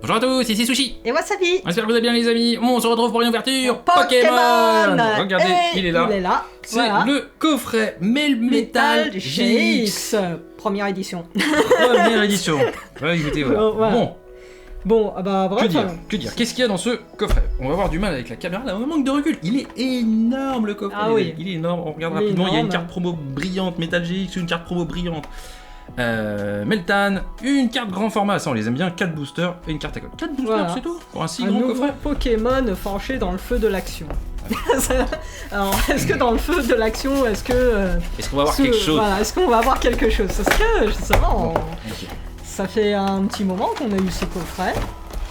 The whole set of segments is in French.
Bonjour à tous, ici Sushi. Et Wasabi. J'espère que vous allez bien les amis. On se retrouve pour une ouverture Pokémon. Regardez, Et il est là. Il est là. C'est Voilà. le coffret Melmetal GX. Première édition. Première édition. Ouais, écoutez, voilà. Voilà. Bon, bah bref. Que dire Qu'est-ce qu'il y a dans ce coffret? On va avoir du mal avec la caméra, là on manque de recul. Il est énorme le coffret. Ah oui. Il est énorme. On regarde Il est rapidement. Il y a une énorme. carte promo brillante, Metal GX, une carte promo brillante. Meltan, une carte grand format, ça on les aime bien, 4 boosters et une carte à code. 4 boosters, Voilà. c'est tout pour un si Un grand nouveau coffret. Pokémon forgé dans le feu de l'action. Alors, est-ce que dans le feu de l'action, est-ce que... Est-ce qu'on va avoir quelque chose? Voilà, est-ce qu'on va avoir quelque chose? Parce que, justement, Bon, ok. ça fait un petit moment qu'on a eu ce coffret.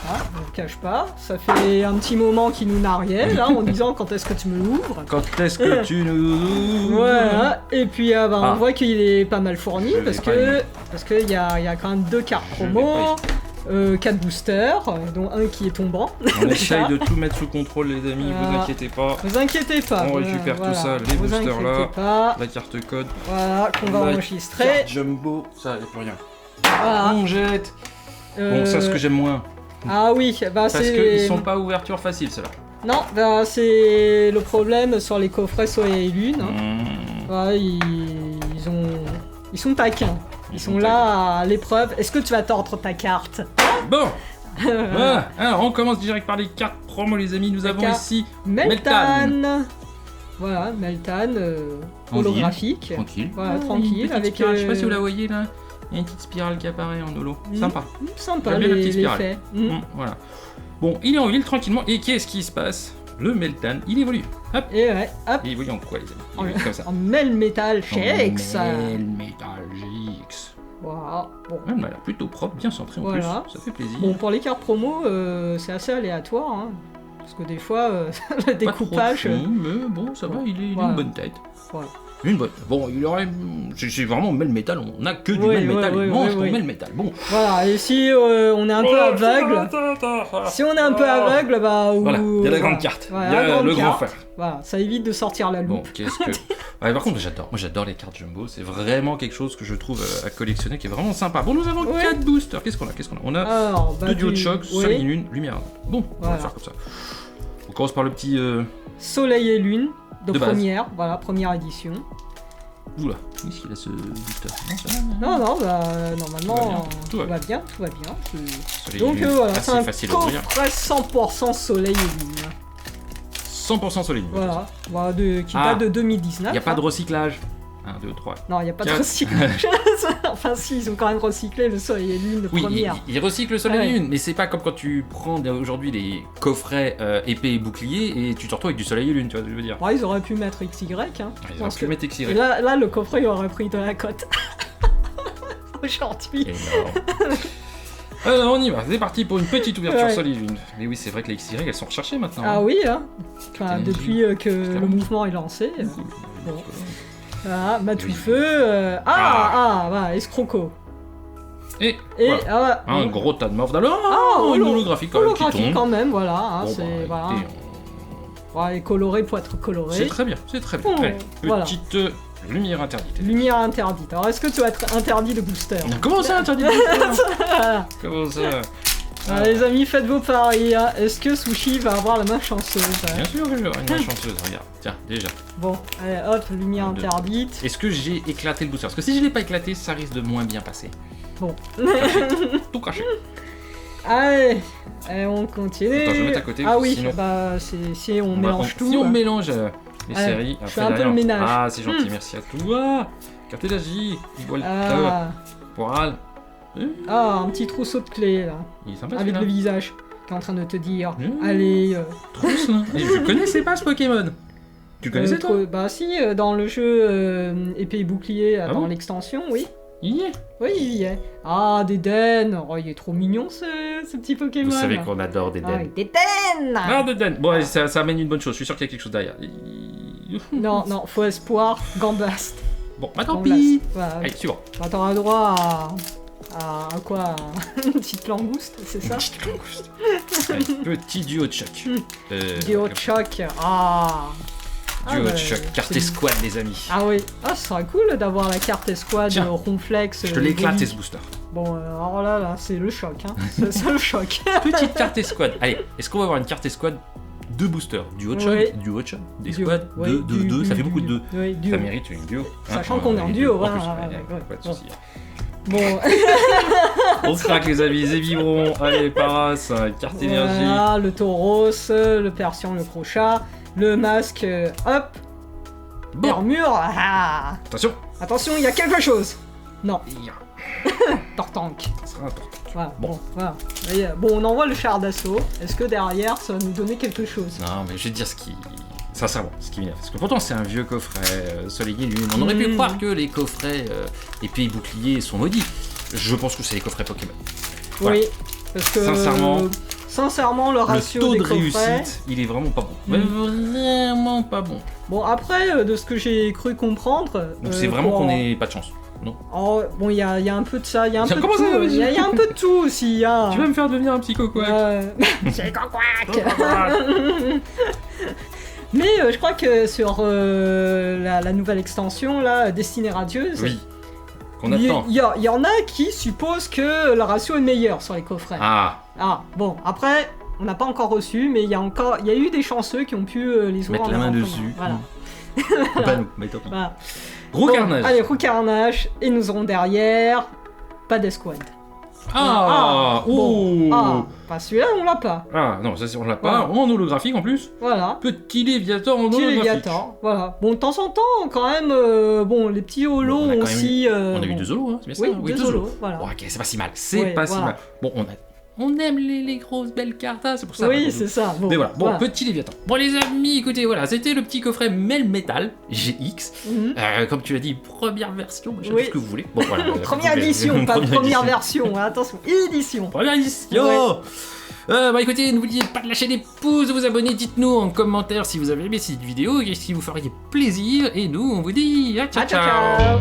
Ah, on ne le cache pas. Ça fait un petit moment qu'il nous narguait, là, en disant quand est-ce que tu me l'ouvres. Quand est-ce que tu nous... Voilà, et puis bah, Ah. on voit qu'il est pas mal fourni Je parce vais pas parce qu'il y a quand même 2 cartes Je vais promo, pas 4 boosters, dont un qui est tombant. On essaye de tout mettre sous contrôle les amis, vous Voilà. inquiétez pas. Vous inquiétez pas. On récupère tout ça, les vous boosters là. inquiétez pas. La carte code, Voilà, qu'on va la enregistrer. carte jumbo, ça y a plus rien. Voilà. On jette. Euh, Bon, ça ce que j'aime moins. Ah oui, bah Parce c'est... qu'ils sont pas ouverture facile ceux-là. Non, bah c'est le problème sur les coffrets Soleil et Lune. Hein. Voilà, ils sont taquins. Ils sont là à l'épreuve. Est-ce que tu vas tordre ta carte? Bon, voilà. Alors, on commence direct par les cartes promo les amis. Nous avons cartes. ici Meltan. Voilà, Meltan holographique. tranquille. Voilà, Une tranquille. petite Avec, spirale. Je sais pas si vous la voyez là. Il y a une petite spirale qui apparaît en holo. Sympa. Sympa J'aime bien la les petite spirale. faits. Voilà. Bon, il est en ville tranquillement. Et qu'est-ce qui se passe? Le Meltan, il évolue. Hop. Et ouais, hop, Il évolue en quoi les amis? Il évolue comme ça. en Melmetal GX. Melmetal GX. Voilà, bon. Elle m'a l'air plutôt propre, bien centré en Voilà. plus. Ça fait plaisir. Bon, pour les cartes promo, c'est assez aléatoire. Hein, parce que des fois, le Pas découpage. trop de fond, mais bon, ça va, il est Voilà. une bonne tête. Voilà. Une bonne. Bon, il aurait. C'est vraiment Melmetal, on a que du Oui, Melmetal, oui, il oui, mange oui, ton oui. Melmetal. Bon. Voilà, et si on est un peu aveugle, si on est un peu aveugle, bah. Voilà, il y a la grande voilà. carte, Voilà, il y a la grande le grand carte. frère. Voilà, ça évite de sortir la Bon, loupe. qu'est-ce que. Ouais, par contre, j'adore. Moi, j'adore les cartes jumbo. C'est vraiment quelque chose que je trouve à collectionner qui est vraiment sympa. Bon, nous avons Ouais. 4 boosters. Qu'est-ce qu'on a? On a Alors, bah, 2 duos de choc, oui. Soleil et Lune, lumière. Bon, on va Voilà. faire comme ça. On commence par le petit. Soleil et Lune, de De base. première, voilà, première édition. Oula, qu'est-ce qu'il a ce booster? Non, ça va. Non, bah, normalement, Tout va bien. tout va bien. Soleil et Donc Lune, voilà, c'est assez un facile à ouvrir. coffret 100% Soleil et Lune. 100% Soleil et Lune. Voilà, qui Ah. date de 2019. Il n'y a pas hein. de recyclage. 1, 2, 3. Non, il n'y a pas de Quatre. recyclage. Enfin, si, ils ont quand même recyclé le Soleil et Lune de Oui, première. il recycle le Soleil et Ouais. Lune, mais c'est pas comme quand tu prends aujourd'hui les coffrets épée et bouclier et tu te retrouves avec du Soleil et Lune, tu vois ce que je veux dire. Ouais, ils auraient pu mettre XY. Hein, Ils auraient parce pu que- mettre Et XY. là, le coffret, il aurait pris de la cote. Aujourd'hui. Énorme. Alors on y va, c'est parti pour une petite ouverture Ouais. Soleil et Lune. Mais oui, c'est vrai que les XY elles sont recherchées maintenant. Ah oui, hein. Enfin, Énergie. depuis que le Clairement. mouvement est lancé. Bon. Voilà, Oui. Matoufeu. Voilà, escroco. Et, Et voilà. Un bon, gros tas de morphes d'alors. Ah, une holo- holographique quand même qui holographique tombe. quand même, voilà. Hein, Bon, c'est bah, voilà. écoutez, Ouais, et coloré pour être coloré. c'est très bien, c'est très bien. Oh, Allez, voilà. petite lumière interdite. Lumière interdite. Alors, est-ce que tu vas être interdit de booster? Comment ça interdit de Voilà. Comment ça Les amis, faites vos paris. Hein. Est-ce que Sushi va avoir la main chanceuse? Bien sûr que j'aurai une main chanceuse, regarde. Tiens, déjà. Bon, allez, hop, lumière Un, deux. interdite. Est-ce que j'ai éclaté le booster? Parce que si je l'ai pas éclaté, ça risque de moins bien passer. Bon. Tout craché. Allez, on continue. Attends, je vais mettre à côté, Ah oui, sinon- bah si on va- mélange tout. Si on hein. mélange les Allez, séries, je après fais un peu derrière- le ménage. Ah, c'est gentil, merci à toi. Carte d'énergie, Volta, Ah, Poral. un petit trousseau de clés là, Il est sympa avec le celui-là. visage qui est en train de te dire Mmh. allez. Trousse, là. Et je connaissais pas ce Pokémon. Tu le connaissais toi? Bah si, dans le jeu épée et bouclier, Ah dans bon l'extension, oui. Il y est. Oui, il y est. Ah, Deden. Oh, il est trop mignon ce petit Pokémon. Vous savez qu'on adore des Ah, den. Deden. Ah, des den. Bon, allez, ça amène une bonne chose. Je suis sûr qu'il y a quelque chose derrière. Non, faux espoir, Gambast. Bon, bah tant Gambast. pis. Voilà. Allez, suivant. Bah, t'auras droit à quoi? Une petite langouste, c'est ça? Allez, petit duo de choc. Duo de choc. Ah. Duo bah, de choc. Carte c'est- escouade, les amis. Ah oui. Ah, ce serait cool d'avoir la carte escouade Tiens. Ronflex. Je te l'éclate, Voli. c'est ce booster. Bon, alors là, c'est le choc, hein. C'est le choc. Petite carte escouade. Allez, est-ce qu'on va avoir une carte escouade 2 boosters, du Ocha, des squads, 2, ça fait beaucoup de 2. Oui, Ça mérite une duo. Sachant qu'on est en duo, en plus, pas de soucis. Bon. On se craque les amis, les vibron, allez, Paras, carte énergie. Voilà, le tauros, le persian, le crochat, le masque, hop. Bon. Armure, ah. Attention, il y a quelque chose. Non. Tortank. Ça sera important. Voilà, voilà. Bon, on envoie le char d'assaut. Est-ce que derrière, ça va nous donner quelque chose? Non, mais je vais te dire ce qui... Sincèrement, ce qui m'énerve. Parce que pourtant, c'est un vieux coffret Soleil et Lune. On aurait pu croire que les coffrets épée et bouclier sont maudits. Je pense que c'est les coffrets Pokémon. Voilà. Oui, parce que... Sincèrement, le ratio taux des de coffrets... réussite, il est vraiment pas bon. Mais vraiment pas bon. Bon, après, de ce que j'ai cru comprendre... Donc c'est vraiment qu'on n'ait pas de chance. Non. Oh, bon, il y a un peu de ça, il y a un peu de tout. Il y a un peu de tout aussi. Tu vas me faire devenir un petit coquac. Psycho-quack. Mais je crois que sur la nouvelle extension, là, Destinée Radieuse, oui. Qu'on attend. Il y en a qui supposent que le ratio est meilleur sur les coffrets. Ah, bon, après, on n'a pas encore reçu, mais il y a eu des chanceux qui ont pu les ouvrir. Mettre la main dessus. Voilà. Pas nous, mais tant pis. Voilà. Gros carnage. Allez, gros carnage, et nous aurons derrière pas d'escouade. Pas celui-là, on l'a pas. Ah non, ça on l'a pas. En holographique en plus. Voilà. Petit Léviathan en holographique. Petit Léviathan, voilà. Bon, de temps en temps, quand même, les petits holos ont aussi... On a eu 2 holos, hein, c'est bien ça. Oui, 2 holos, voilà. Bon, ok, c'est pas si mal. C'est pas si mal. Bon, on aime les grosses belles cartes, hein, c'est pour ça. Oui, c'est ça. Bon, mais voilà, petit Léviathan. Bon les amis, écoutez, voilà, c'était le petit coffret Melmetal GX. Comme tu l'as dit, première version, je sais pas ce que vous voulez. Bon, voilà, première édition, pas première version, attention, édition. Première édition. Écoutez, n'oubliez pas de lâcher des pouces, de vous abonner, dites-nous en commentaire si vous avez aimé cette vidéo et si vous feriez plaisir. Et nous, on vous dit ciao.